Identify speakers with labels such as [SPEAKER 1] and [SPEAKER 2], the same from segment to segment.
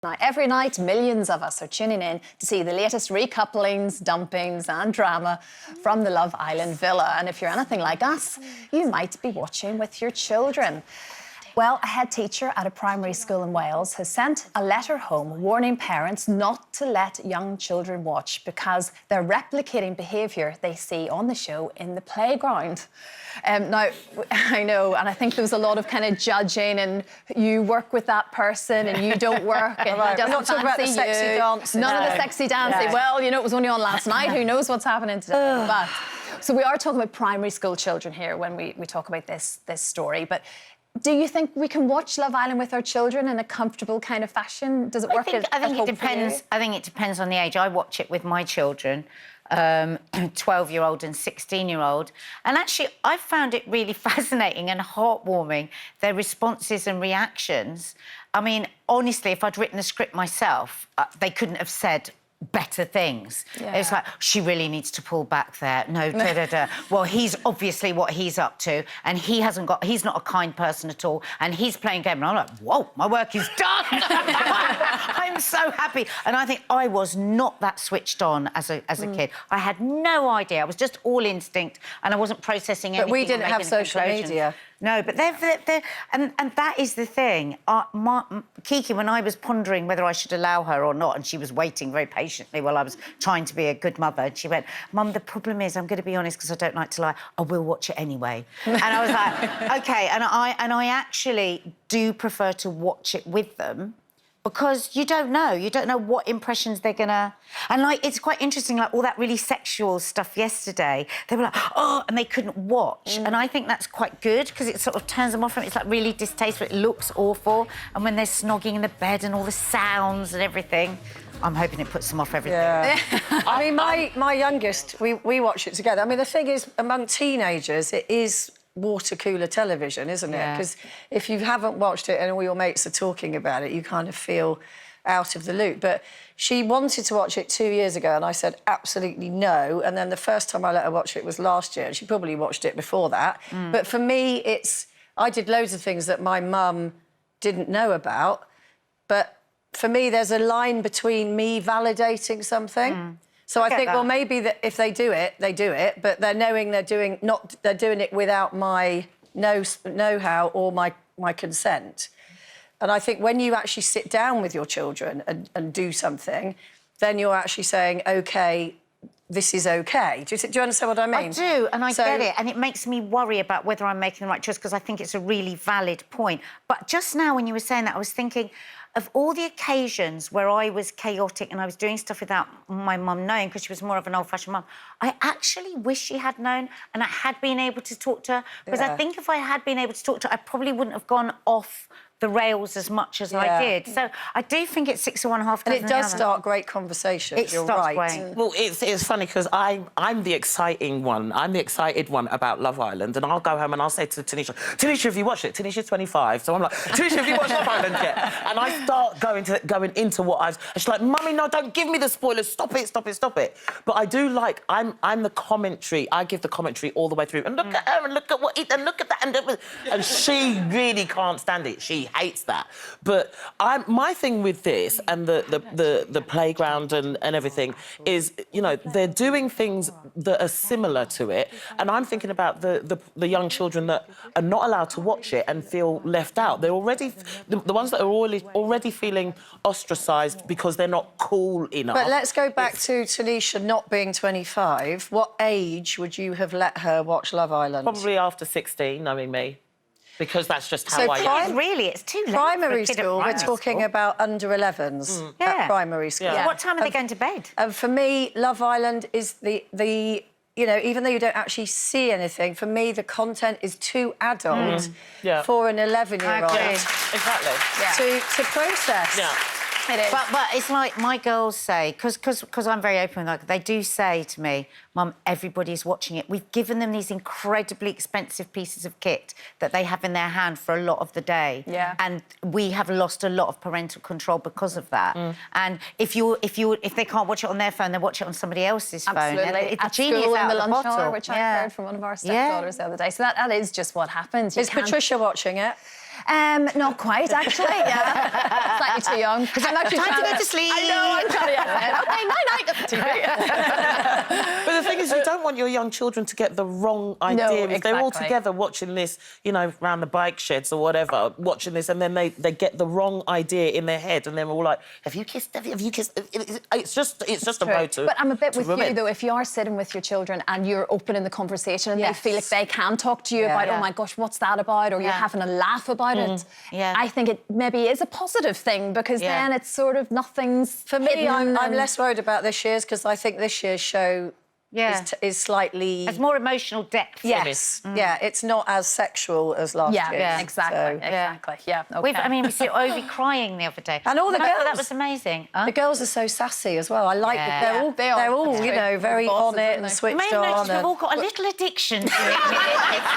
[SPEAKER 1] Now, every night, millions of us are tuning in to see the latest recouplings, dumpings and drama from the Love Island villa. And if you're anything like us, you might be watching with your children. Well, a head teacher at a primary school in Wales has sent a letter home warning parents not to let young children watch because they're replicating behaviour they see on the show in the playground. Now, I know, and I think there was a lot of kind of judging and you work with that person and you don't work and he doesn't
[SPEAKER 2] not talking about the sexy dancing.
[SPEAKER 1] None of the sexy dancing.
[SPEAKER 2] No.
[SPEAKER 1] Well, you know, it was only on last night. Who knows what's happening today? But, so we are talking about primary school children here when we talk about this story. But do you think we can watch Love Island with our children in a comfortable kind of fashion? Does it work?
[SPEAKER 3] I think it depends. I think it depends on the age. I watch it with my children, 12-year-old and 16-year-old, and actually I found it really fascinating and heartwarming, their responses and reactions. I mean, honestly, if I'd written the script myself, they couldn't have said better things. Yeah. It's like, she really needs to pull back there. No, da-da-da. Well, he's obviously what he's up to, and he's not a kind person at all, and he's playing game. And I'm like, whoa, my work is done. I'm so happy. And I think I was not that switched on as a kid. I had no idea. I was just all instinct, and I wasn't processing anything.
[SPEAKER 2] But we didn't have social media.
[SPEAKER 3] No, but and that is the thing. Kiki, when I was pondering whether I should allow her or not, and she was waiting very patiently while I was trying to be a good mother, and she went, Mum, the problem is, I'm going to be honest because I don't like to lie, I will watch it anyway. And I was like, OK, and I actually do prefer to watch it with them, because you don't know what impressions they're gonna... And, like, it's quite interesting, like, all that really sexual stuff yesterday, they were like, oh, and they couldn't watch. And I think that's quite good, because it sort of turns them off from it. It's, like, really distasteful, it looks awful. And when they're snogging in the bed and all the sounds and everything, I'm hoping it puts them off everything.
[SPEAKER 2] Yeah. I mean, my youngest, we watch it together. I mean, the thing is, among teenagers, it is water cooler television, isn't it? Because if you haven't watched it and all your mates are talking about it, you kind of feel out of the loop. But she wanted to watch it 2 years ago, and I said absolutely no. And then the first time I let her watch it was last year, and she probably watched it before that. But for me, I did loads of things that my mum didn't know about. But for me, there's a line between me validating something. So I think, well, maybe that if they do it, they do it, but they're knowing they're doing it without my know-how or my consent. And I think when you actually sit down with your children and do something, then you're actually saying, OK, this is OK. Do you understand what I mean?
[SPEAKER 3] I do, and I get it, and it makes me worry about whether I'm making the right choice, because I think it's a really valid point. But just now, when you were saying that, I was thinking of all the occasions where I was chaotic and I was doing stuff without my mum knowing, because she was more of an old-fashioned mum. I actually wish she had known and I had been able to talk to her, because I think if I had been able to talk to her, I probably wouldn't have gone off the rails as much as I did. So I do think it's 6 of one, half dozen
[SPEAKER 2] and it does start great conversations. You're right.
[SPEAKER 3] Great.
[SPEAKER 4] Well, it's funny because I'm the exciting one. I'm the excited one about Love Island, and I'll go home and I'll say to Tanisha, have you watched it? Tanisha's 25, so I'm like, Tanisha, have you watched Love Island yet? And I start going into what and she's like, Mummy, no, don't give me the spoilers. Stop it. But I do like, I'm the commentary. I give the commentary all the way through. And look at her, and look at what, and look at that, and she really can't stand it. She hates that. But my thing with this and the playground and everything is, you know, they're doing things that are similar to it, and I'm thinking about the young children that are not allowed to watch it and feel left out. They're already the ones that are already feeling ostracised because they're not cool enough.
[SPEAKER 2] But let's go back to Tanisha not being 25. What age would you have let her watch Love Island?
[SPEAKER 4] Probably after 16, knowing me. Because that's just how I am.
[SPEAKER 3] Really, it's too late.
[SPEAKER 2] Primary school, we're talking about under 11s at primary school.
[SPEAKER 3] Yeah. What time are they going to bed?
[SPEAKER 2] And for me, Love Island is the you know, even though you don't actually see anything, for me, the content is too adult for an 11-year-old.
[SPEAKER 4] Exactly.
[SPEAKER 2] To process.
[SPEAKER 4] Yeah.
[SPEAKER 3] It is. But it's like my girls say, because I'm very open with them, they do say to me, Mum, everybody's watching it. We've given them these incredibly expensive pieces of kit that they have in their hand for a lot of the day.
[SPEAKER 1] Yeah.
[SPEAKER 3] And we have lost a lot of parental control because of that. And if they can't watch it on their phone, they watch it on somebody else's phone.
[SPEAKER 1] Absolutely.
[SPEAKER 3] It's
[SPEAKER 1] At
[SPEAKER 3] genius
[SPEAKER 1] school in
[SPEAKER 3] out
[SPEAKER 1] the
[SPEAKER 3] of
[SPEAKER 1] lunch
[SPEAKER 3] bottle.
[SPEAKER 1] hour, which I heard from one of our stepdaughters the other day. So that is just what happens.
[SPEAKER 2] Is Patricia watching it?
[SPEAKER 1] Not quite, actually. Yeah, slightly too young. I'm actually
[SPEAKER 3] Time to
[SPEAKER 1] trying
[SPEAKER 3] go to sleep.
[SPEAKER 1] I know. I'm trying to get bed. Okay, night at the TV.
[SPEAKER 4] But the thing is, you don't want your young children to get the wrong idea. If they're all
[SPEAKER 1] exactly.
[SPEAKER 4] together watching this, you know, around the bike sheds or whatever, watching this, and then they get the wrong idea in their head, and they're all like, "Have you kissed? Have you kissed?" It's just a road to.
[SPEAKER 1] But I'm a bit with
[SPEAKER 4] ruin.
[SPEAKER 1] you though. If you are sitting with your children and you're open in the conversation and
[SPEAKER 2] Yes.
[SPEAKER 1] they feel like they can talk to you about, oh my gosh, what's that about? Or you're having a laugh about it.
[SPEAKER 3] Yeah.
[SPEAKER 1] I think it maybe is a positive thing because then it's sort of nothing's
[SPEAKER 2] For me,
[SPEAKER 1] hidden
[SPEAKER 2] I'm
[SPEAKER 1] and-
[SPEAKER 2] less worried about this year's because I think this year's show is slightly...
[SPEAKER 3] There's more emotional depth.
[SPEAKER 2] Yes, yeah, it's not as sexual as last year.
[SPEAKER 1] Yeah, exactly,
[SPEAKER 2] So-
[SPEAKER 1] exactly. Yeah, okay.
[SPEAKER 3] We see Ovi crying the other day.
[SPEAKER 2] And all the
[SPEAKER 3] I thought
[SPEAKER 2] girls.
[SPEAKER 3] that was amazing.
[SPEAKER 2] The girls are so sassy as well. I like that
[SPEAKER 3] Yeah.
[SPEAKER 2] they're all
[SPEAKER 1] That's
[SPEAKER 2] you
[SPEAKER 1] true.
[SPEAKER 2] know, very
[SPEAKER 1] Bosses,
[SPEAKER 2] on it
[SPEAKER 1] aren't
[SPEAKER 2] and
[SPEAKER 1] they?
[SPEAKER 2] switched
[SPEAKER 3] You may have
[SPEAKER 2] on.
[SPEAKER 3] noticed we've
[SPEAKER 2] and-
[SPEAKER 3] all got a little addiction to it.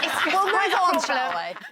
[SPEAKER 3] It's
[SPEAKER 1] We'll move
[SPEAKER 3] quite a
[SPEAKER 1] on,
[SPEAKER 3] problem.
[SPEAKER 1] shall we?